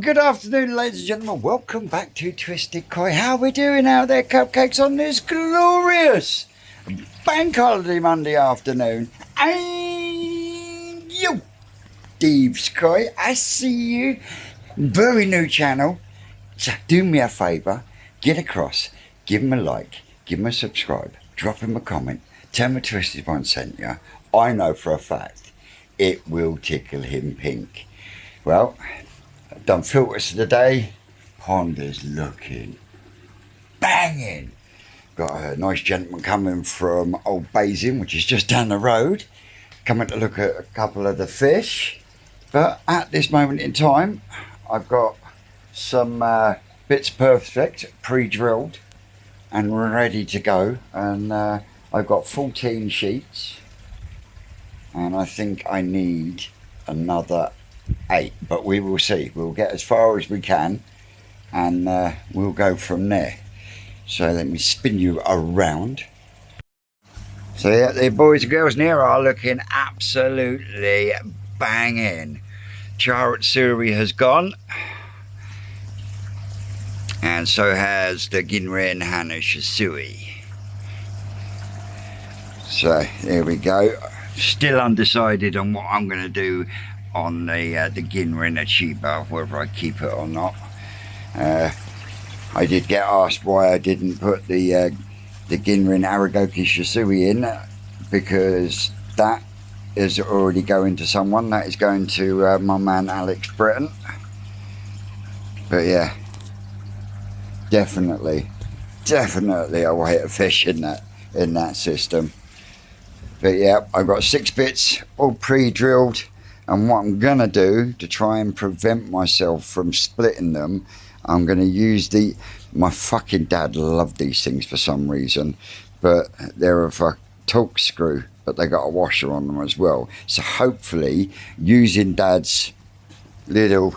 good afternoon, ladies and gentlemen. Welcome back to Twisted Koi. How we doing out there, cupcakes, on this glorious bank holiday Monday afternoon? And you, Steve's Koi, I see you. Very new channel. So do me a favour, get across, give him a like, give him a subscribe, drop him a comment, tell me Twisted One sent you. I know for a fact it will tickle him pink. Well, I've done filters today. Pond is looking banging. Got a nice gentleman coming from Old Basin, which is just down the road, coming to look at a couple of the fish. But at this moment in time, I've got some bits perfect, pre-drilled and ready to go. And I've got 14 sheets. And I think I need another 8, but we will see. We'll get as far as we can and we'll go from there. So let me spin you around. So yeah, the boys and girls near are looking absolutely banging. Charlotte Suri has gone, and so has the Ginrin Hana Shisui. So there we go. Still undecided on what I'm going to do on the Ginrin Achiba, whether I keep it or not. I did get asked why I didn't put the Ginrin Aragoki Shisui in, because that is already going to someone. That is going to my man Alex Britton. But yeah, definitely I will hit a fish in that system. But yeah, I've got 6 bits all pre-drilled, and what I'm gonna do to try and prevent myself from splitting them, I'm gonna use my fucking dad loved these things for some reason, but they're a torque screw, but they got a washer on them as well. So hopefully using dad's little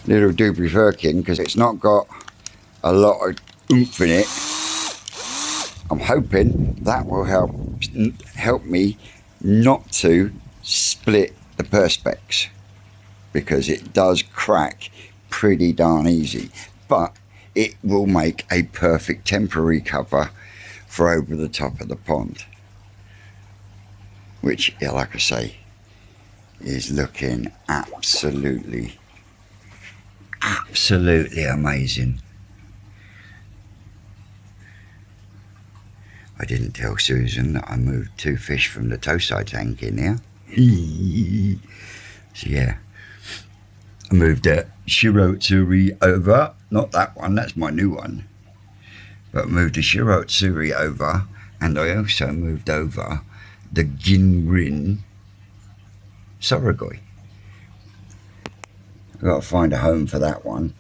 Dubry Firkin, because it's not got a lot of oomph in it, I'm hoping that will help me not to split the perspex, because it does crack pretty darn easy, but it will make a perfect temporary cover for over the top of the pond, which, yeah, like I say, is looking absolutely amazing. I didn't tell Susan that I moved 2 fish from the Tosai tank in here. So yeah, I moved a Shirotsuri over, not that one, that's my new one, but I moved a Shirotsuri over, and I also moved over the Ginrin Sorogoi. I've got to find a home for that one.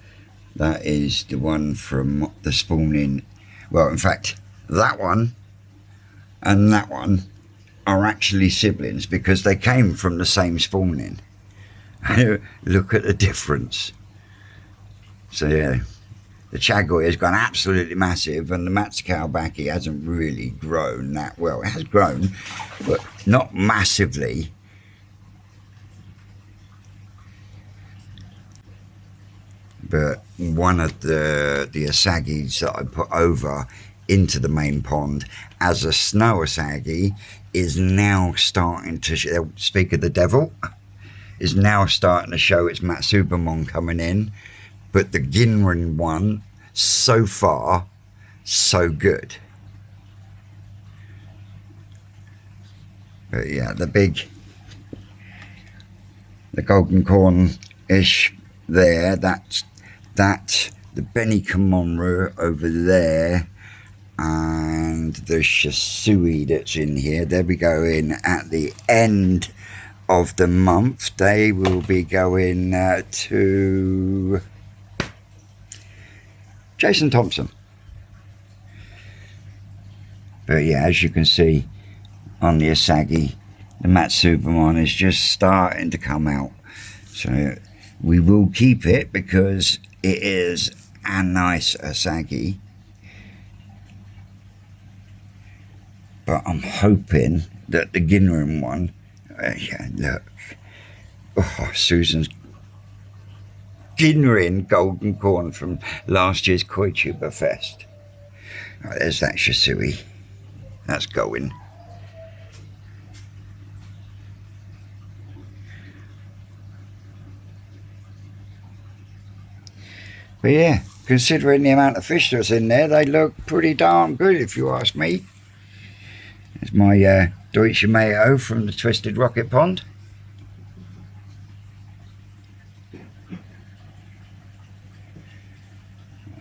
That is the one from the spawning. Well, in fact, that one and that one are actually siblings, because they came from the same spawning. Look at the difference. So yeah, the Chagoi has gone absolutely massive, and the Matsukau Baki hasn't really grown that well. It has grown, but not massively. But one of the Asagis that I put over into the main pond as a snow Asagi is now starting to speak of the devil, is now starting to show its Matsubamon coming in. But the Ginrin one, so far so good. But yeah, the golden corn-ish there, that's the Benny Kamonru over there, and the Shisui that's in here. They'll be going at the end of the month. They will be going to Jason Thompson. But yeah, as you can see on the Asagi, the Matsubamon is just starting to come out. So we will keep it because it is a nice Asagi. But I'm hoping that the Ginrin one, yeah, look, oh, Susan's Ginrin golden corn from last year's Koi Tuber Fest. Right, there's that Shisui. That's going. But yeah, considering the amount of fish that's in there, they look pretty darn good if you ask me. There's my Deutsche Mayo from the Twisted Rocket Pond.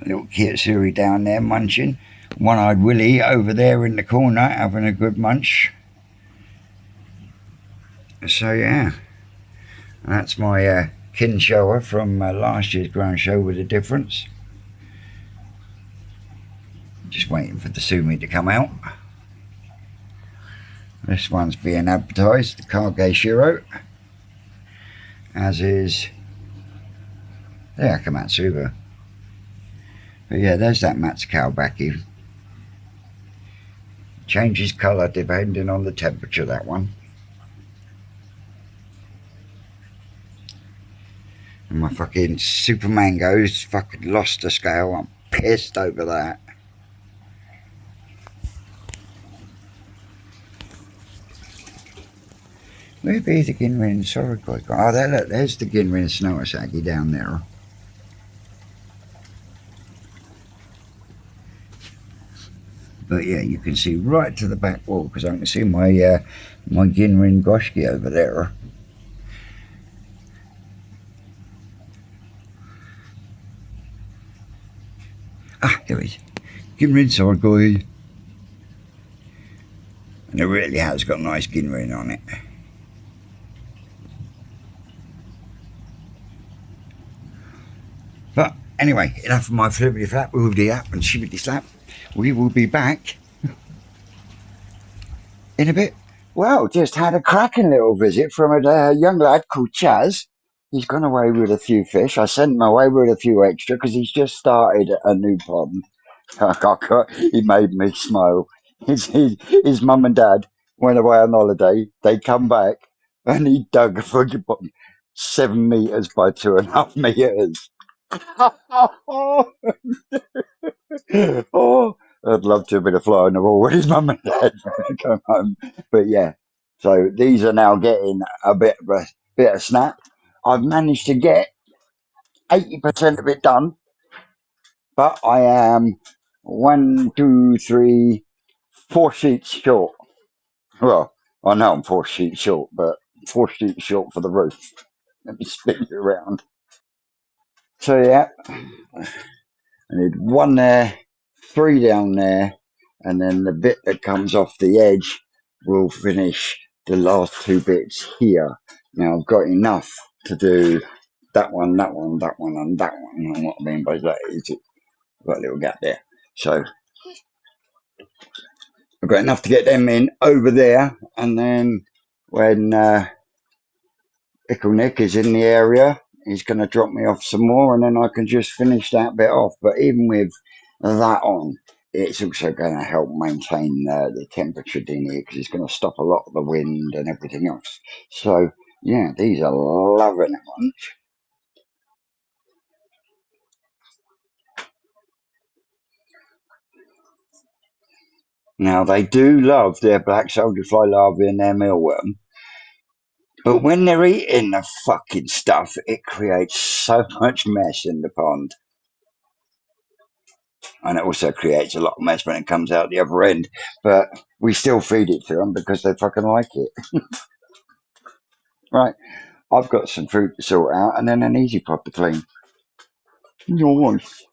Little Kitsuri down there munching. One-eyed Willie over there in the corner having a good munch. So yeah, that's my kin shower from last year's ground show with a difference. Just waiting for the sumi to come out. This one's being advertised, the Kage Shiro, as is the Akamatsuba. But yeah, there's that Matsukawa Baki. Changes colour depending on the temperature, that one. And my fucking Super Mangoes fucking lost the scale. I'm pissed over that. Where be the Ginrin Sorokoi? Oh, there, look, there's the Ginrin Snowasaki down there. But yeah, you can see right to the back wall because I can see my my Ginrin Goshki over there. Ah, there he is. Ginrin Sorokoi. And it really has got a nice Ginrin on it. But anyway, enough of my flippity flap, woobity flap and shibbity slap. We will be back in a bit. Well, just had a cracking little visit from a young lad called Chaz. He's gone away with a few fish. I sent him away with a few extra because he's just started a new pond. He made me smile. His mum and dad went away on holiday. They come back and he dug a fucking pond 7 meters by 2.5 meters. Oh, I'd love to have been a fly on the wall with his mum and dad when they come home. But yeah, so these are now getting a bit of snap. I've managed to get 80% of it done, but I am 1, 2, 3, 4 sheets short. Well, I know I'm 4 sheets short, but 4 sheets short for the roof. Let me spin it around. So yeah, I need 1 there, 3 down there, and then the bit that comes off the edge will finish the last 2 bits here. Now I've got enough to do that one, that one, that one, and that one. And what I mean by that is I've got a little gap there. So I've got enough to get them in over there, and then when Ickle Nick is in the area, he's going to drop me off some more, and then I can just finish that bit off. But even with that on, it's also going to help maintain the temperature in here because it's going to stop a lot of the wind and everything else. So yeah, these are loving it. Now they do love their black soldier fly larvae and their mealworm, but when they're eating the fucking stuff, it creates so much mess in the pond. And it also creates a lot of mess when it comes out the other end. But we still feed it to them because they fucking like it. Right, I've got some food to sort out and then an easy pot to clean. Nice.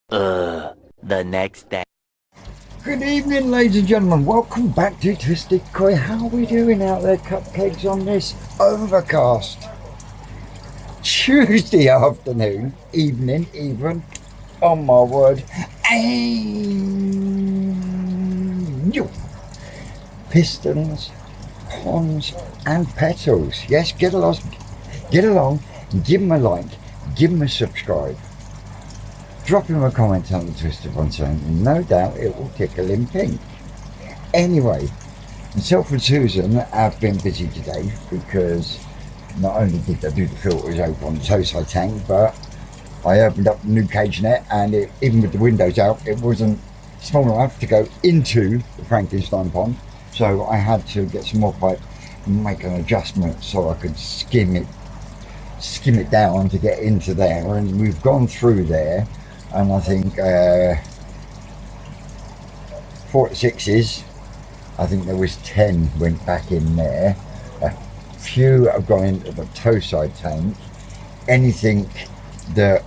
The next day. Good evening, ladies and gentlemen. Welcome back to Twisted Koi. How are we doing out there, cupcakes, on this overcast Tuesday afternoon, evening even? Oh my word. Pistons, ponds and petals. Yes, get along, give them a like, give them a subscribe. Drop him a comment on the Twisted One saying, no doubt it will tickle him pink. Anyway, myself and Susan have been busy today because not only did they do the filters over on the tow side tank, but I opened up the new cage net, and even with the windows out, it wasn't small enough to go into the Frankenstein pond. So I had to get some more pipe and make an adjustment so I could skim it down to get into there. And we've gone through there, and I think 46s, I think there was 10 went back in there. A few have gone into the tow side tank. Anything that,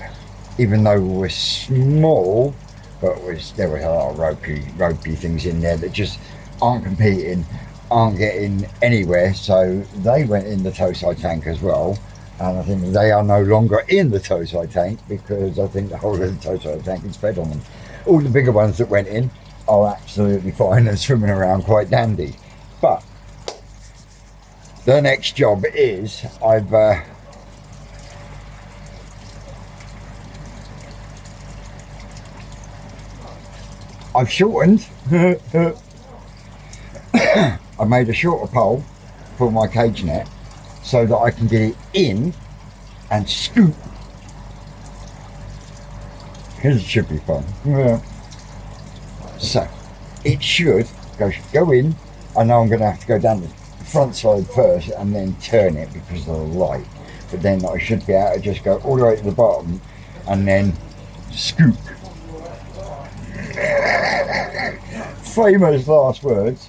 even though we're small, but there was a lot of ropey things in there that just aren't competing, aren't getting anywhere, so they went in the tow side tank as well. And I think they are no longer in the tow side tank, because I think the whole of the tow side tank is fed on them. All the bigger ones that went in are absolutely fine and swimming around quite dandy. But the next job is I've shortened. I made a shorter pole for my cage net so that I can get it in and scoop. It should be fun. Yeah. So it should go in. I know I'm going to have to go down the front side first and then turn it because of the light. But then I should be able to just go all the way to the bottom and then scoop. Famous last words.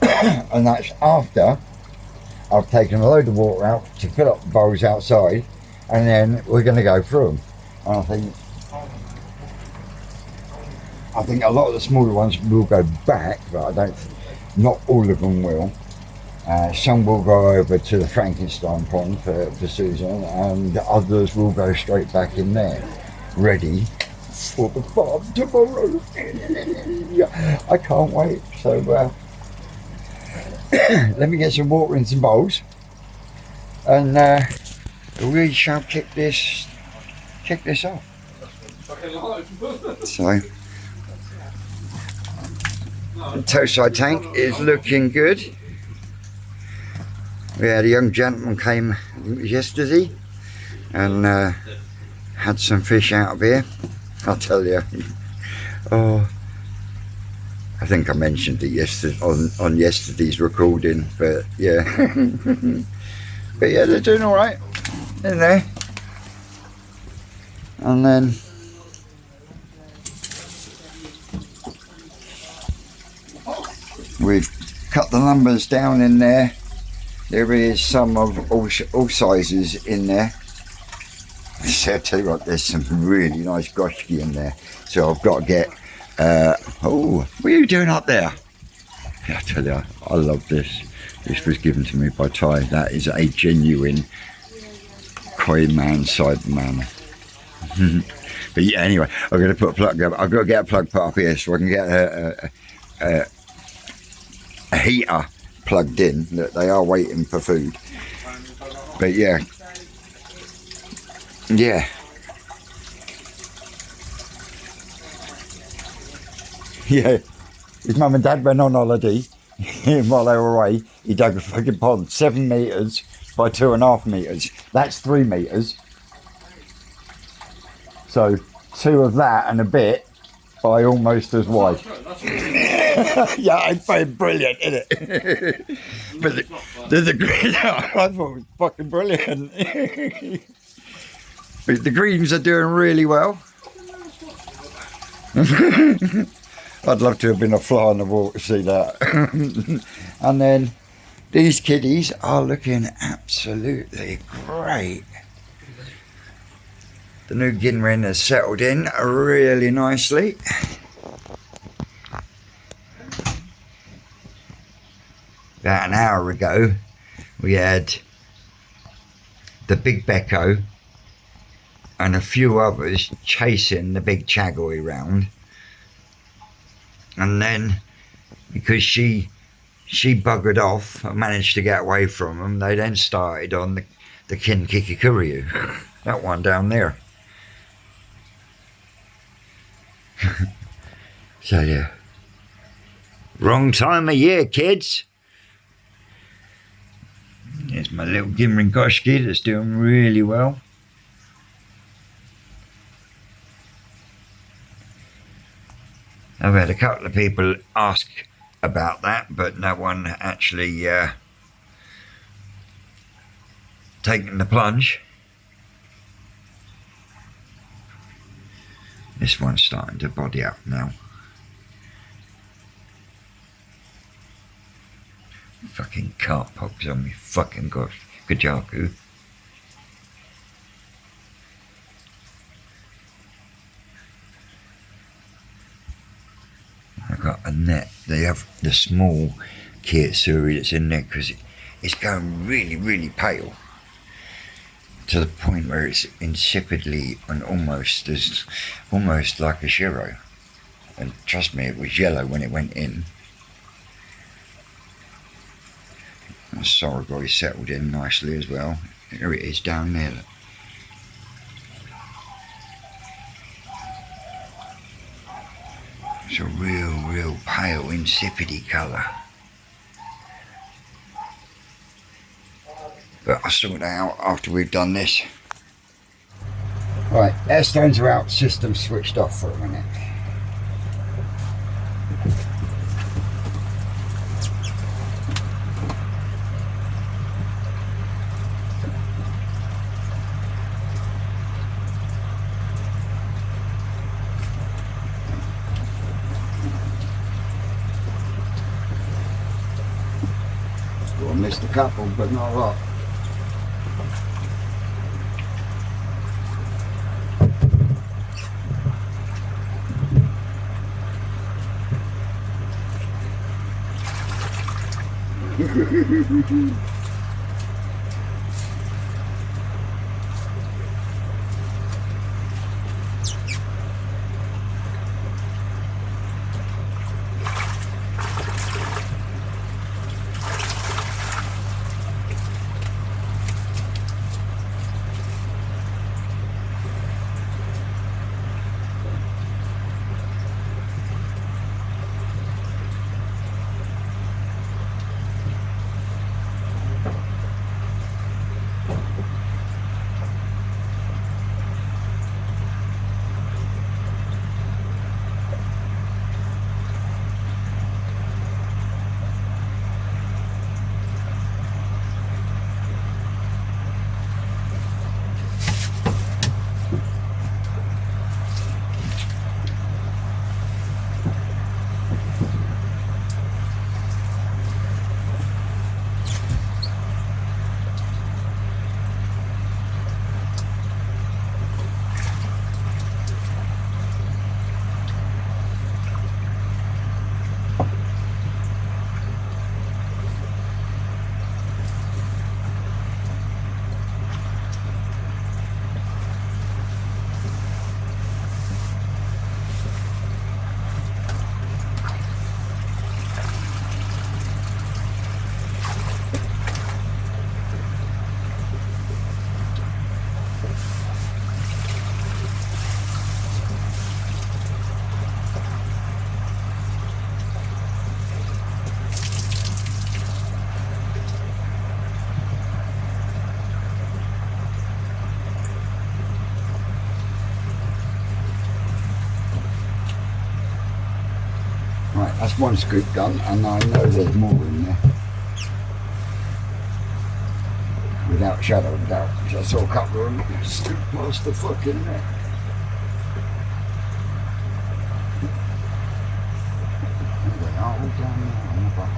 And that's after I've taken a load of water out to fill up the bowls outside, and then we're going to go through them. And I think a lot of the smaller ones will go back, but not all of them will. Some will go over to the Frankenstein pond for Susan, and others will go straight back in there, ready for the farm tomorrow. I can't wait. So let me get some water in some bowls, and we shall kick this off. So the tow side tank is looking good. We had a young gentleman came yesterday and had some fish out of here. I'll tell you. Oh, I think I mentioned it yesterday on yesterday's recording, but yeah. But yeah, they're doing all right in there. And then we've cut the numbers down in there. There is some of all sizes in there. So I tell you what, there's some really nice goshki in there. So I've got to get. Oh, what are you doing up there? Yeah, I tell you, I love this. This was given to me by Ty. That is a genuine koi man side man. But yeah, anyway, I'm going to put a plug up. I've got to get a plug put up here so I can get a heater plugged in. That they are waiting for food. But yeah. Yeah, his mum and dad went on holiday while they were away. He dug a fucking pond 7 metres by 2.5 metres. That's 3 metres. So 2 of that and a bit by almost as wide. Yeah, it's brilliant, isn't it? But the green, I thought it was fucking brilliant. But the greens are doing really well. I'd love to have been a fly on the wall to see that. And then these kiddies are looking absolutely great. The new Ginrin has settled in really nicely. About an hour ago, we had the big Becco and a few others chasing the big Chagoy round. And then, because she buggered off and managed to get away from them, they then started on the Kin Kikikuryu, that one down there. So yeah, wrong time of year, kids. There's my little Gimringoshki that's doing really well. I've had a couple of people ask about that, but no one actually taken the plunge. This one's starting to body up now. Fucking cart pops on me, fucking gosh, Kajaku. I got a net. They have the small Kitsuri that's in there because it's going really, really pale to the point where it's insipidly and almost like a Shiro. And trust me, it was yellow when it went in. The Sorogoi settled in nicely as well. Here it is down there. Look. It's a real pale, insipidy colour. But I'll sort that out after we've done this. Right, air stones are out, system switched off for a minute. Well, I missed a couple, but not a lot. Right, that's one scoop done, and I know there's more in there. Without a shadow of a doubt. I saw a couple of them scoop past the fucking net. There they are, all down there on the bottom.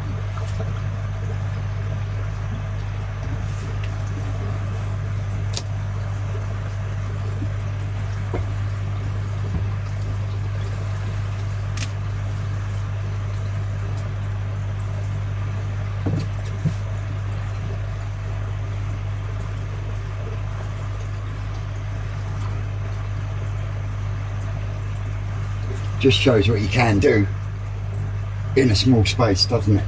Just shows what you can do in a small space, doesn't it?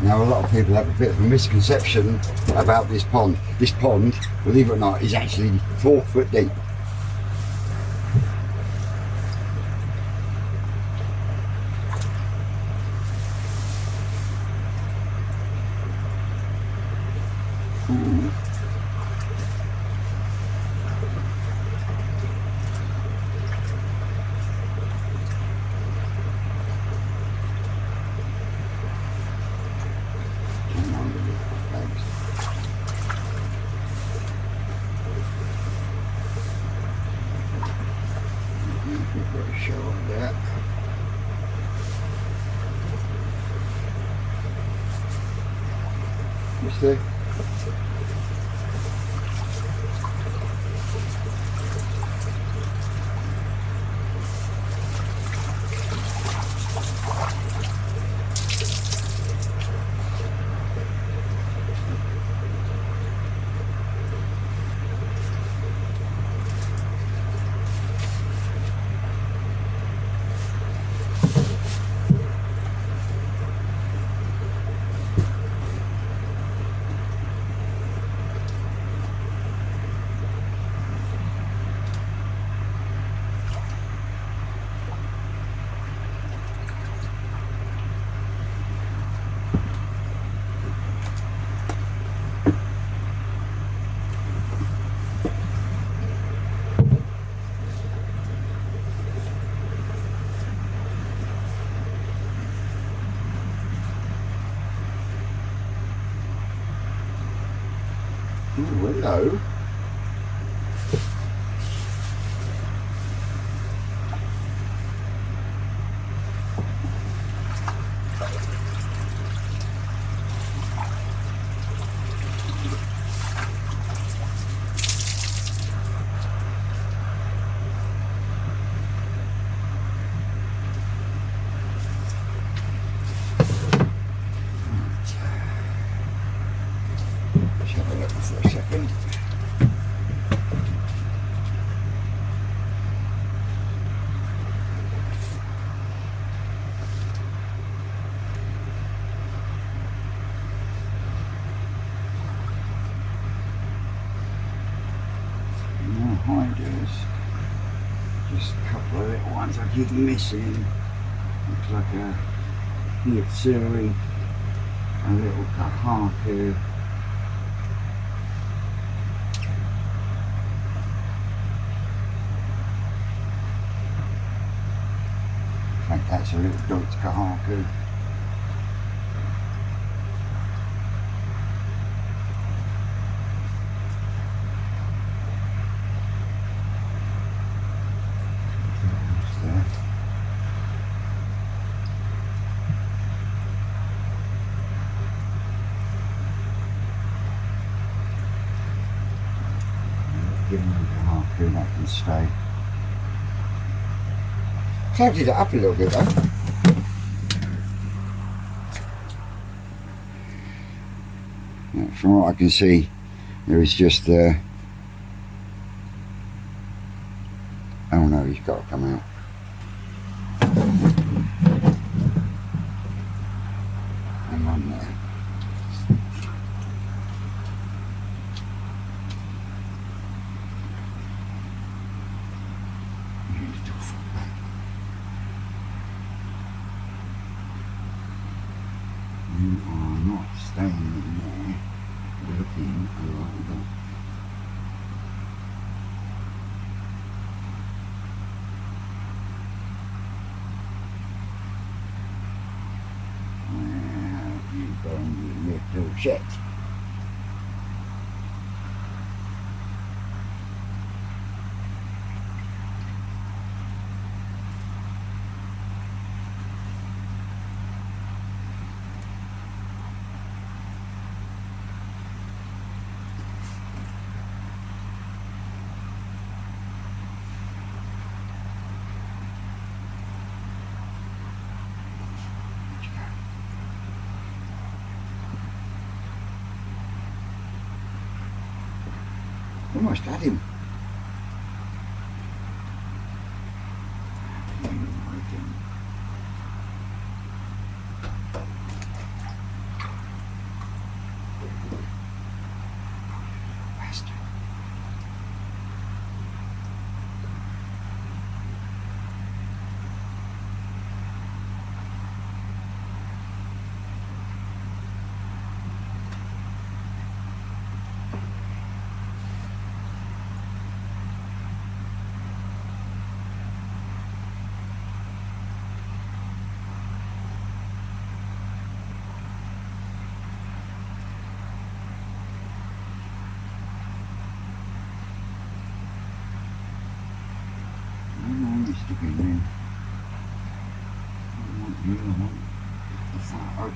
Now a lot of people have a bit of a misconception about this pond. This pond, believe it or not, is actually 4 foot deep. Ooh. Show of that. You see? Ooh, hello. Let's have a look for a second. No hiders. Just a couple of little ones I keep missing. Looks like a Hitsuri, a little Kahaku. I think that's a little Deutsche Kahaku. Give them a Kahaku, that can stay. Clouded it up a little bit though. From what I can see, there is just oh no, he's got to come out. Hang on there. You are not staying in there looking like that. Where have you gone, you little shit? Almost had him. Bastard.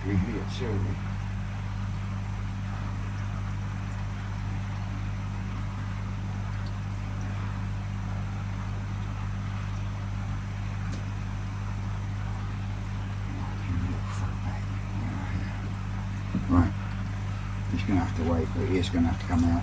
through here, surely. Right, he's going to have to wait, but he is going to have to come out.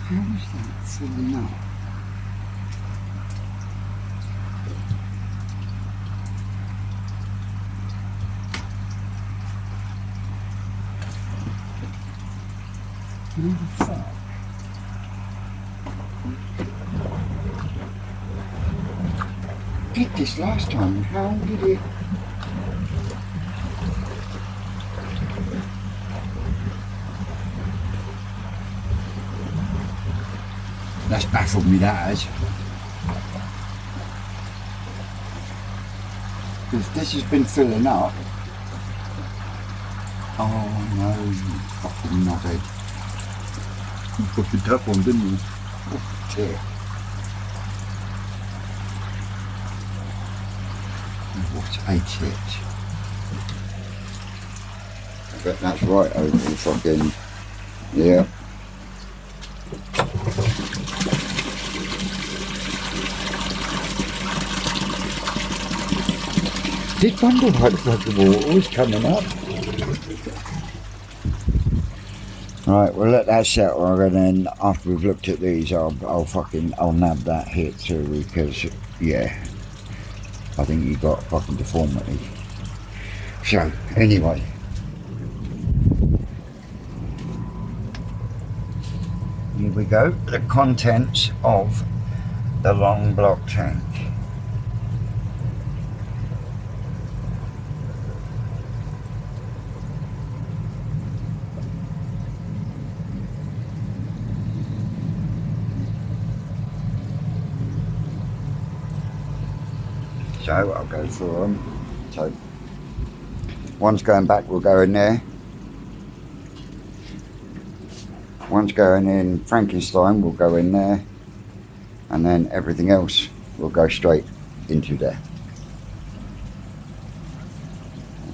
How is that filling up? What the fuck? Did this last time? How did it? That's baffled me, that has. Because this has been filling up. Oh no, you fucking nuthead. You fucking tough one, didn't you? Oh dear. What a tit. I bet that's right over the fucking... Yeah. Did wonder why the fucking water was coming up. Right, we'll let that settle, and then after we've looked at these, I'll nab that hit too, because yeah, I think you got fucking deformity. So anyway, here we go. The contents of the Longblock tank. So I'll go through them. So one's going back, we'll go in there. One's going in Frankenstein, we'll go in there. And then everything else will go straight into there.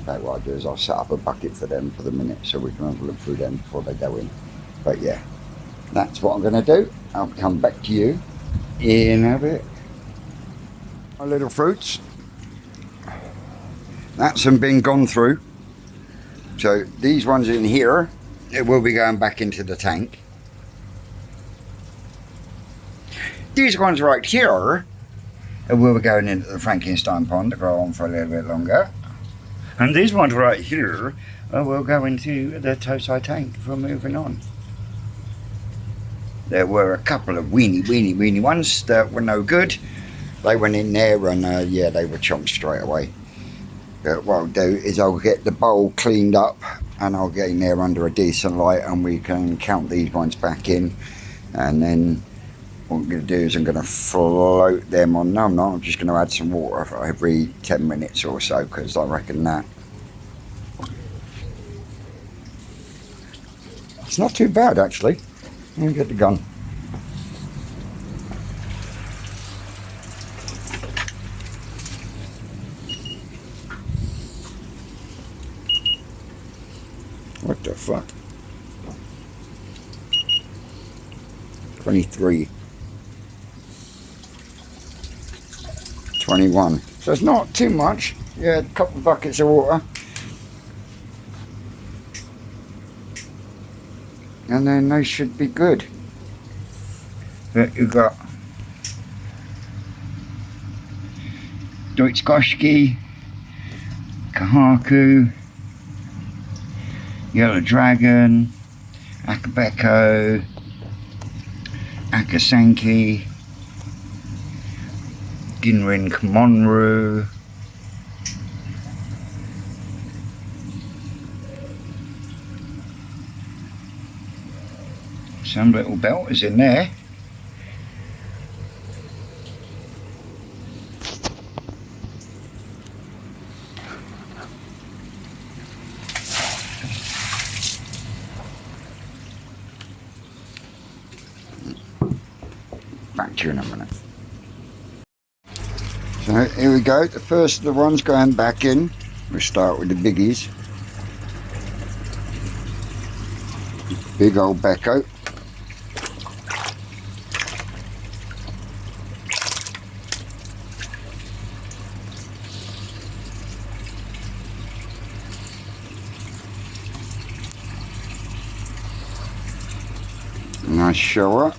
Okay, what I'll do is I'll set up a bucket for them for the minute so we can have a look through them before they go in. But yeah, that's what I'm going to do. I'll come back to you in a bit. My little fruits, that's them been gone through. So these ones in here, it will be going back into the tank. These ones right here, it will be going into the Frankenstein pond to grow on for a little bit longer. And these ones right here will go into the Tosai tank for moving on. There were a couple of weeny ones that were no good. They went in there and yeah, they were chomped straight away. But what I'll do is I'll get the bowl cleaned up and I'll get in there under a decent light and we can count these ones back in. And then what I'm going to do is I'm going to float them on. No, I'm not. I'm just going to add some water for every 10 minutes or so because I reckon that it's not too bad actually. Let me get the gun. What the fuck? 23. 21. So it's not too much. Yeah, a couple of buckets of water. And then they should be good. But you've got Deutschkoski, Kahaku, Yellow Dragon, Akabeko, Akasanki, Ginrin Kamonru, some little belters in there. Back to you in a minute. So here we go, the first of the ones going back in. We'll start with the biggies. Big old Becco. Nice shower.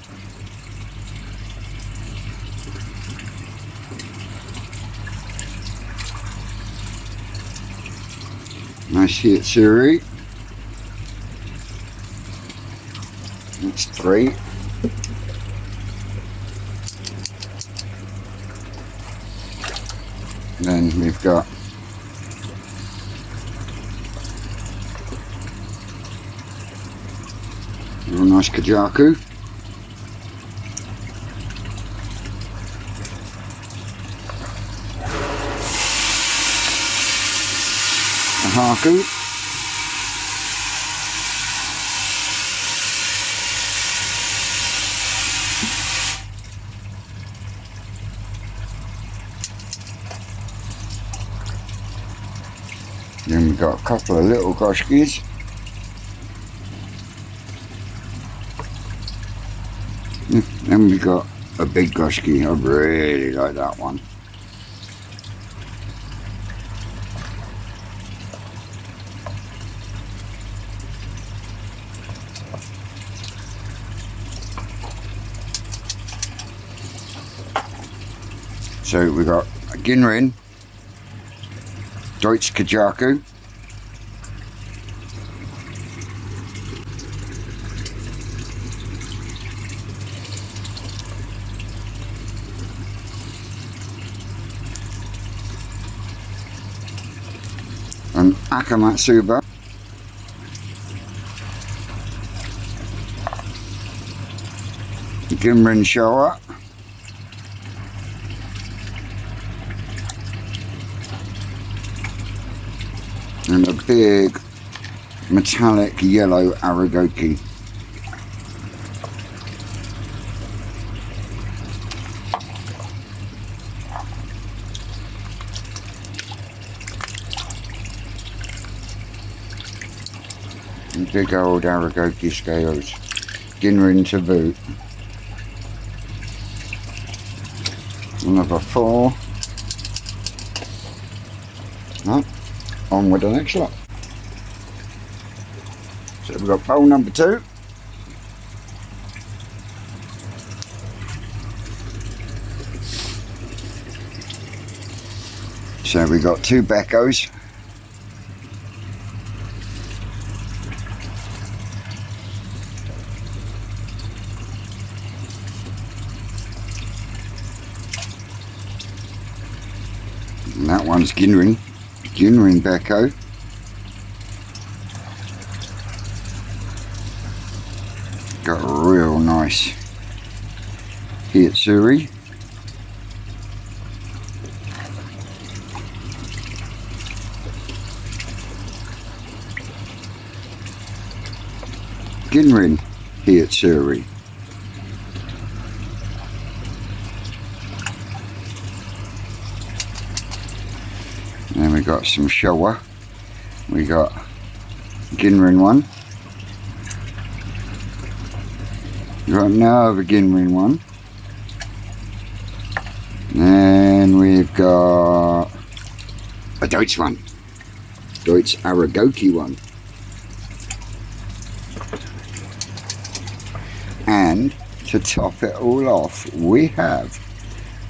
Nice hit, Siri. That's 3. Then we've got a nice Kajaku. A Haku. Then we've got a couple of little Goshkis. Then we got a big Goshki. I really like that one. So we got a Ginrin, Deutsch Kajaku, an Akamatsuba, Ginrin Showa, and a big metallic yellow Aragoki. And big old Aragoki scales. Ginrin to boot. Another 4. Right. On with the next lot. So we've got bowl number 2. So we've got 2 Beccos. And that one's Ginrin Becco. Got a real nice Hitsuri. Ginrin Hitsuri. Then we got some Showa. We got Ginrin one. We got another Ginrin one. And we've got a Deutsch one. Deutsch Aragoki one. And to top it all off, we have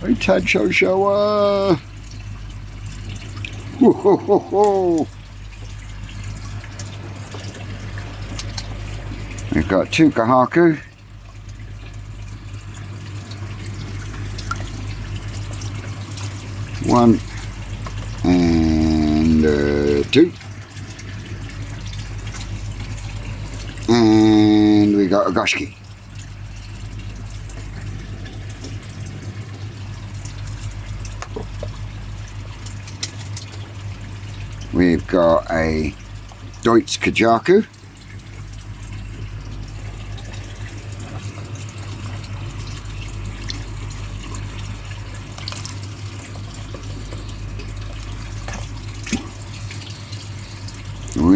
a Tacho Showa. Ho, ho, ho, ho. We've got 2 Kahaku. One and 2. And we got a Goshki. We've got a Deutsch Kajaku.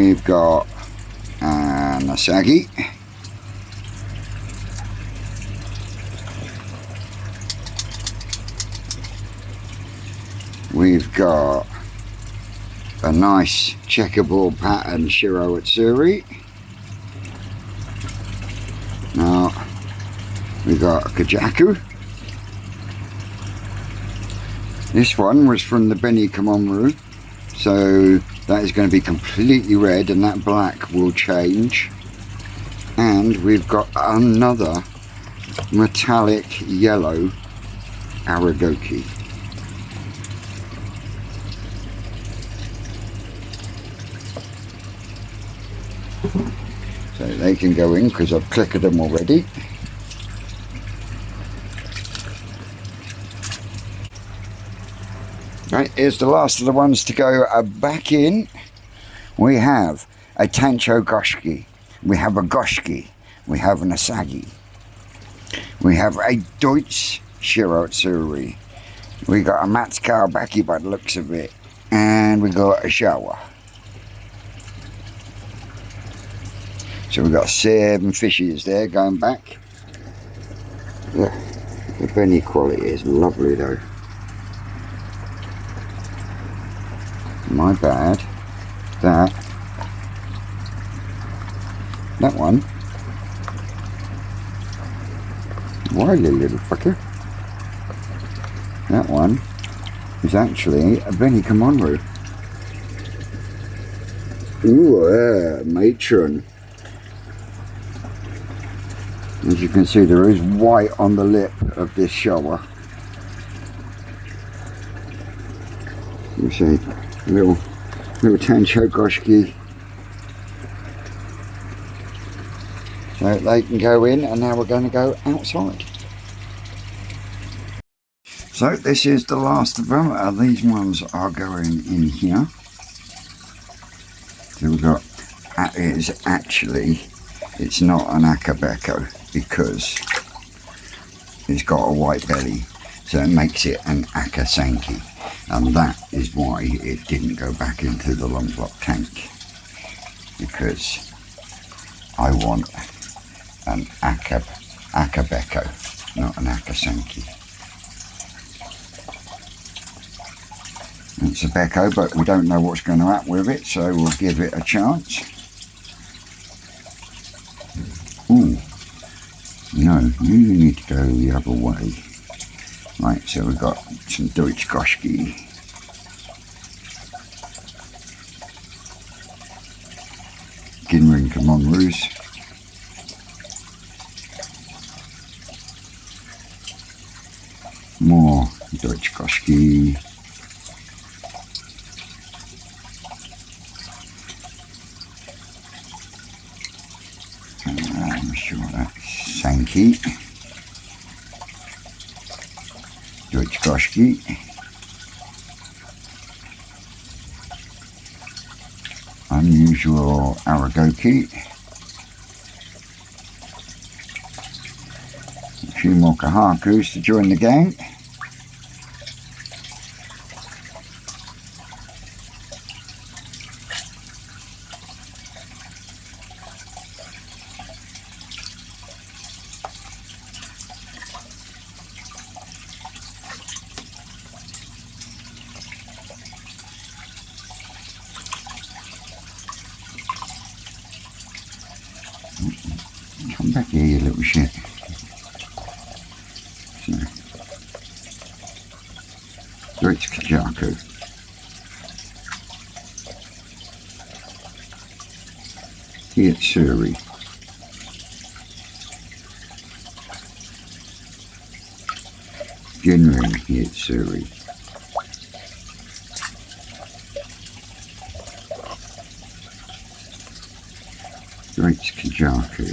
We've got an Asagi. We've got a nice checkerboard pattern Shiro Atsuri. Now we've got a Kajaku. This one was from the Benny Komonru, so that is going to be completely red and that black will change. And we've got another metallic yellow Aragoki. So they can go in because I've clicked them already. Right, here's the last of the ones to go back in. We have a Tancho Goshki, we have a Goshki, we have an Asagi, we have a Deutsch Shiro Atsuri, we got a Matsukawa Baki by the looks of it, and we got a Shawa. So we've got 7 fishes there going back. Yeah, the Benny quality is lovely though. My bad. That one. Wily little fucker. That one is actually a Benny Komonru. Ooh, matron. As you can see, there is white on the lip of this shower. You see, little Tancho Goshki. So they can go in, and now we're going to go outside. So this is the last of them. These ones are going in here. So we've got, it's not an Akabeko because it's got a white belly, so it makes it an Akasanki, and that is why it didn't go back into the Longblock tank, because I want an Akabeko, not an Akasanki. It's a Beko, but we don't know what's going to happen with it, so we'll give it a chance. Ooh, no, you need to go the other way. Right, so we've got some Deutsch Goshki. Ginrin Komonrus. More Deutsch Goshki. I'm sure that's Sanki. Deutsch Goshki. Unusual Aragoki. A few more Kahakus to join the gang. Come back here, you little shit. So, Deutsch Kajaku. Hiatsuri. Ginrin Hiatsuri. Deutsch Kajaku.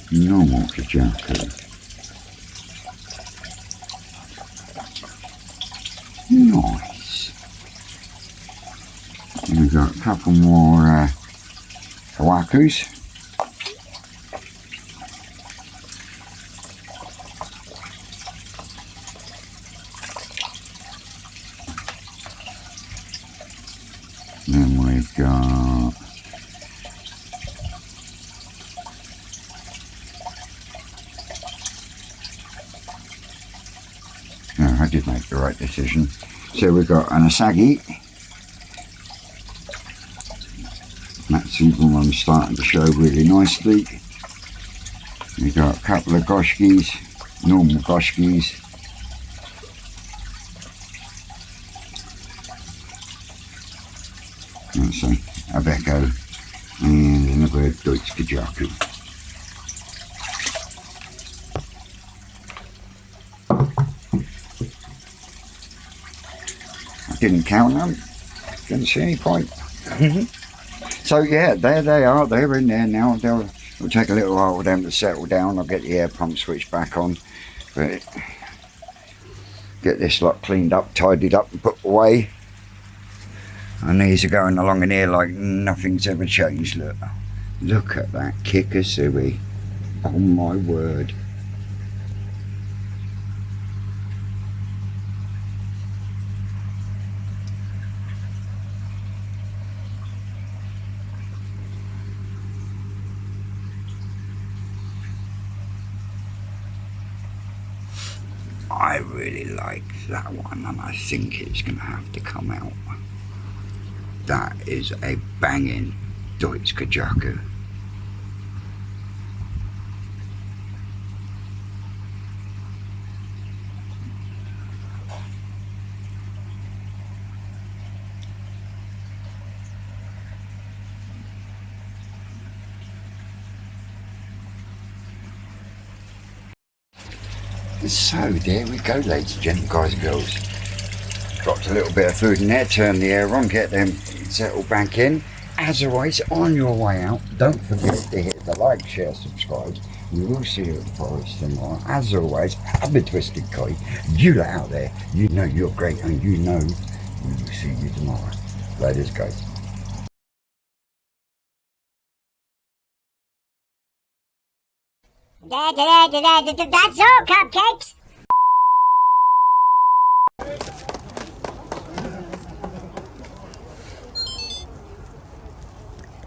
Normal Kajaku. Nice. And we've got a couple more Kawakus. the right decision. So we've got an asagi. That's even one starting to show really nicely. We've got a couple of goshkis, normal goshkis. That's a Beko and another Deutsch Kajaku. I didn't count them, didn't see any point. So yeah, there they are, they're in there now. It'll take a little while for them to settle down. I'll get the air pump switch back on, but get this lot cleaned up, tidied up and put away. And these are going along in here like nothing's ever changed. Look at that Kikasui. Oh my word. I really like that one, and I think it's going to have to come out. That is a banging Deutsch Kajaku. So there we go, ladies and gentlemen, guys and girls. Dropped a little bit of food in there, turn the air on, get them settled back in. As always, on your way out, don't forget to hit the like, share, subscribe. We will see you at the forest tomorrow. As always, I've been Twisted Koi. You lot out there, you know you're great, and you know we will see you tomorrow. Ladies, guys. That's all, cupcakes.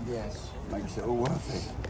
Yes, makes it all worth it.